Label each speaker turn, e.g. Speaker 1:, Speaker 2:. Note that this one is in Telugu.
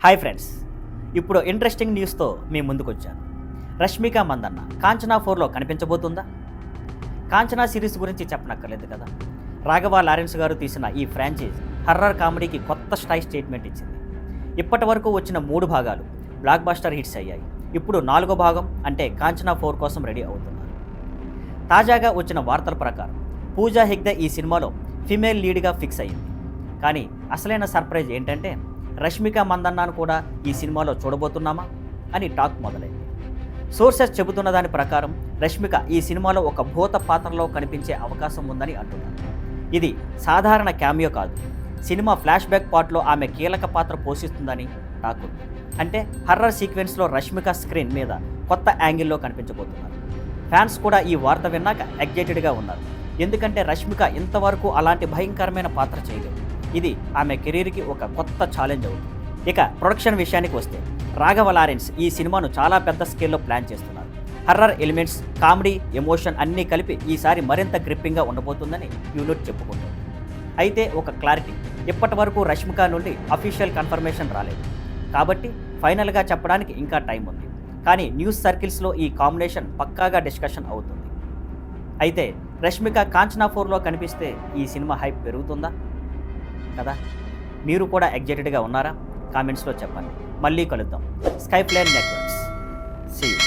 Speaker 1: హాయ్ ఫ్రెండ్స్, ఇప్పుడు ఇంట్రెస్టింగ్ న్యూస్తో మీ ముందుకు వచ్చాను. రష్మిక మందన్న కాంచనా 4లో కనిపించబోతుందా? కాంచనా సిరీస్ గురించి చెప్పనక్కర్లేదు కదా. రాఘవ లారెన్స్ గారు తీసిన ఈ ఫ్రాంచైజ్ హర్రర్ కామెడీకి కొత్త స్టేట్మెంట్ ఇచ్చింది. ఇప్పటి వరకు వచ్చిన 3 భాగాలు బ్లాక్ బస్టర్ హిట్స్ అయ్యాయి. ఇప్పుడు 4వ భాగం అంటే కాంచనా 4 కోసం రెడీ అవుతున్నారు. తాజాగా వచ్చిన వార్తల ప్రకారం పూజా హెగ్డే ఈ సినిమాలో ఫిమేల్ లీడ్గా ఫిక్స్ అయ్యింది. కానీ అసలైన సర్ప్రైజ్ ఏంటంటే రష్మిక మందన్నాను కూడా ఈ సినిమాలో చూడబోతున్నామా అని టాక్ మొదలైంది. సోర్సెస్ చెబుతున్న దాని ప్రకారం రష్మిక ఈ సినిమాలో ఒక భూత పాత్రలో కనిపించే అవకాశం ఉందని అంటున్నారు. ఇది సాధారణ క్యామియో కాదు, సినిమా ఫ్లాష్ బ్యాక్ పార్ట్లో ఆమె కీలక పాత్ర పోషిస్తుందని టాక్ ఉంది. అంటే హర్రర్ సీక్వెన్స్లో రష్మిక స్క్రీన్ మీద కొత్త యాంగిల్లో కనిపించబోతున్నారు. ఫ్యాన్స్ కూడా ఈ వార్త విన్నాక ఎగ్జైటెడ్గా ఉన్నారు. ఎందుకంటే రష్మిక ఇంతవరకు అలాంటి భయంకరమైన పాత్ర చేయలేదు. ఇది ఆమె కెరీర్కి ఒక కొత్త ఛాలెంజ్ అవుతుంది. ఇక ప్రొడక్షన్ విషయానికి వస్తే రాఘవ లారెన్స్ ఈ సినిమాను చాలా పెద్ద స్కేల్లో ప్లాన్ చేస్తున్నారు. హర్రర్ ఎలిమెంట్స్, కామెడీ, ఎమోషన్ అన్నీ కలిపి ఈసారి మరింత గ్రిప్పింగ్గా ఉండబోతుందని యూనిట్ చెప్పుకుంటుంది. అయితే ఒక క్లారిటీ, ఇప్పటి వరకు రష్మిక నుండి అఫీషియల్ కన్ఫర్మేషన్ రాలేదు కాబట్టి ఫైనల్గా చెప్పడానికి ఇంకా టైం ఉంది. కానీ న్యూస్ సర్కిల్స్లో ఈ కాంబినేషన్ పక్కాగా డిస్కషన్ అవుతుంది. అయితే రష్మిక కాంచనా 4లో కనిపిస్తే ఈ సినిమా హైప్ పెరుగుతుందా కదా? మీరు కూడా ఎగ్జైటెడ్గా ఉన్నారా? కామెంట్స్లో చెప్పండి. మళ్ళీ కలుద్దాం. Skyline Networks. See you.